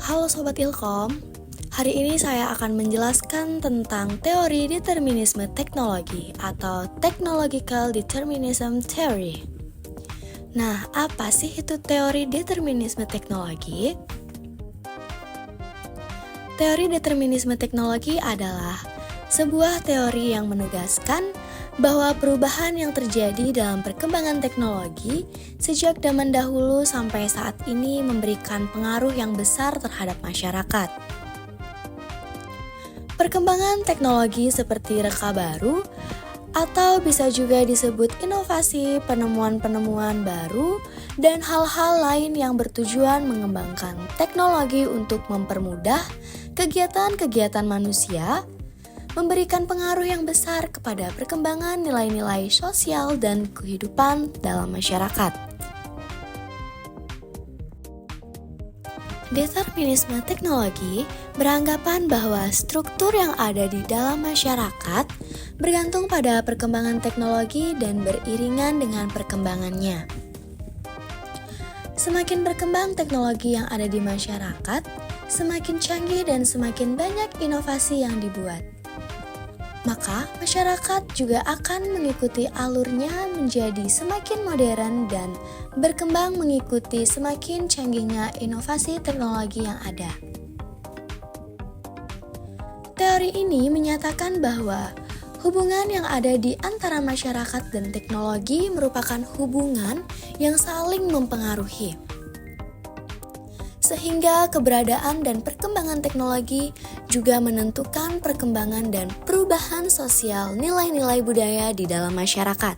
Halo Sobat Ilkom, hari ini saya akan menjelaskan tentang teori determinisme teknologi atau Technological Determinism Theory. Nah, apa sih itu teori determinisme teknologi? Teori determinisme teknologi adalah sebuah teori yang menegaskan bahwa perubahan yang terjadi dalam perkembangan teknologi sejak zaman dahulu sampai saat ini memberikan pengaruh yang besar terhadap masyarakat. Perkembangan teknologi seperti reka baru atau bisa juga disebut inovasi, penemuan-penemuan baru, dan hal-hal lain yang bertujuan mengembangkan teknologi untuk mempermudah kegiatan-kegiatan manusia, memberikan pengaruh yang besar kepada perkembangan nilai-nilai sosial dan kehidupan dalam masyarakat. Determinisme teknologi beranggapan bahwa struktur yang ada di dalam masyarakat bergantung pada perkembangan teknologi dan beriringan dengan perkembangannya. Semakin berkembang teknologi yang ada di masyarakat, semakin canggih dan semakin banyak inovasi yang dibuat. Maka masyarakat juga akan mengikuti alurnya menjadi semakin modern dan berkembang mengikuti semakin canggihnya inovasi teknologi yang ada. Teori ini menyatakan bahwa hubungan yang ada di antara masyarakat dan teknologi merupakan hubungan yang saling mempengaruhi. Sehingga keberadaan dan perkembangan teknologi juga menentukan perkembangan dan perubahan sosial nilai-nilai budaya di dalam masyarakat.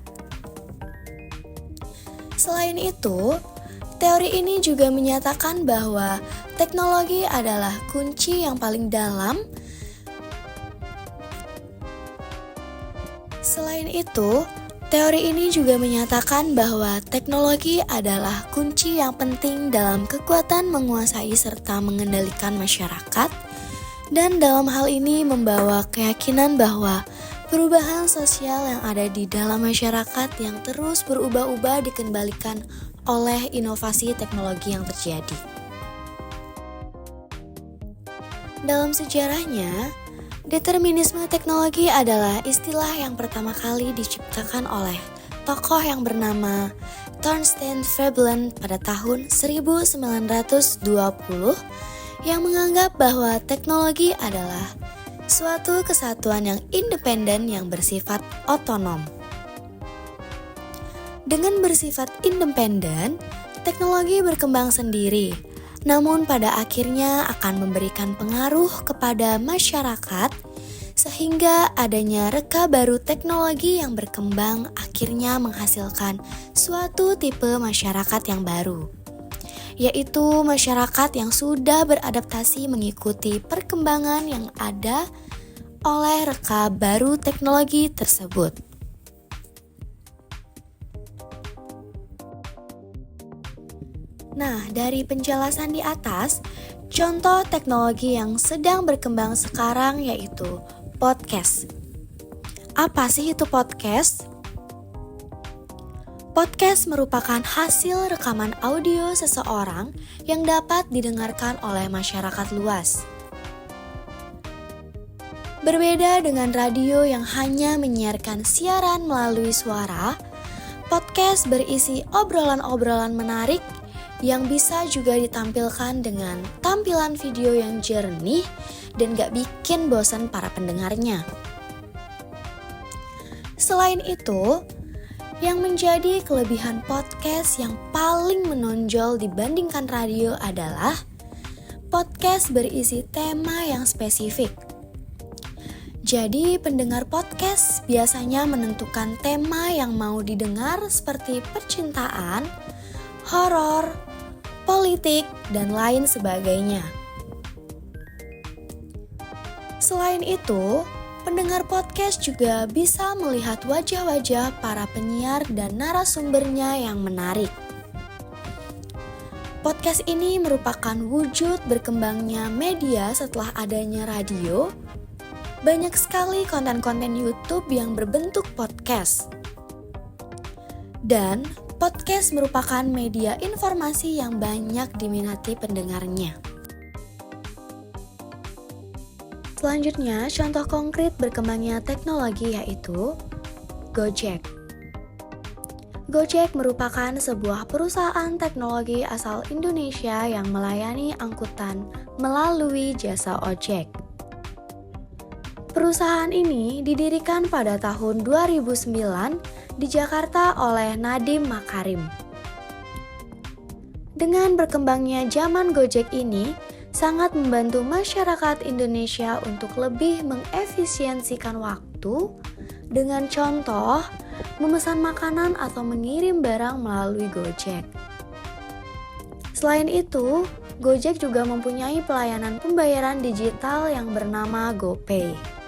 Selain itu, teori ini juga menyatakan bahwa teknologi adalah kunci yang paling dalam. Selain itu, teori ini juga menyatakan bahwa teknologi adalah kunci yang penting dalam kekuatan menguasai serta mengendalikan masyarakat, dan dalam hal ini membawa keyakinan bahwa perubahan sosial yang ada di dalam masyarakat yang terus berubah-ubah dikendalikan oleh inovasi teknologi yang terjadi. Dalam sejarahnya, determinisme teknologi adalah istilah yang pertama kali diciptakan oleh tokoh yang bernama Thorstein Veblen pada tahun 1920 yang menganggap bahwa teknologi adalah suatu kesatuan yang independen yang bersifat otonom. Dengan bersifat independen, teknologi berkembang sendiri, namun pada akhirnya akan memberikan pengaruh kepada masyarakat sehingga adanya reka baru teknologi yang berkembang akhirnya menghasilkan suatu tipe masyarakat yang baru, yaitu masyarakat yang sudah beradaptasi mengikuti perkembangan yang ada oleh reka baru teknologi tersebut. Nah, dari penjelasan di atas, contoh teknologi yang sedang berkembang sekarang yaitu podcast. Apa sih itu podcast? Podcast merupakan hasil rekaman audio seseorang yang dapat didengarkan oleh masyarakat luas. Berbeda dengan radio yang hanya menyiarkan siaran melalui suara, podcast berisi obrolan-obrolan menarik yang bisa juga ditampilkan dengan tampilan video yang jernih dan gak bikin bosan para pendengarnya. Selain itu, yang menjadi kelebihan podcast yang paling menonjol dibandingkan radio adalah podcast berisi tema yang spesifik. Jadi pendengar podcast biasanya menentukan tema yang mau didengar seperti percintaan, horor, politik, dan lain sebagainya. Selain itu, pendengar podcast juga bisa melihat wajah-wajah para penyiar dan narasumbernya yang menarik. Podcast ini merupakan wujud berkembangnya media setelah adanya radio. Banyak sekali konten-konten YouTube yang berbentuk podcast. Dan podcast merupakan media informasi yang banyak diminati pendengarnya. Selanjutnya, contoh konkret berkembangnya teknologi yaitu Gojek. Gojek merupakan sebuah perusahaan teknologi asal Indonesia yang melayani angkutan melalui jasa ojek. Perusahaan ini didirikan pada tahun 2009 di Jakarta oleh Nadiem Makarim. Dengan berkembangnya zaman Gojek ini, sangat membantu masyarakat Indonesia untuk lebih mengefisiensikan waktu dengan contoh memesan makanan atau mengirim barang melalui Gojek. Selain itu, Gojek juga mempunyai pelayanan pembayaran digital yang bernama GoPay.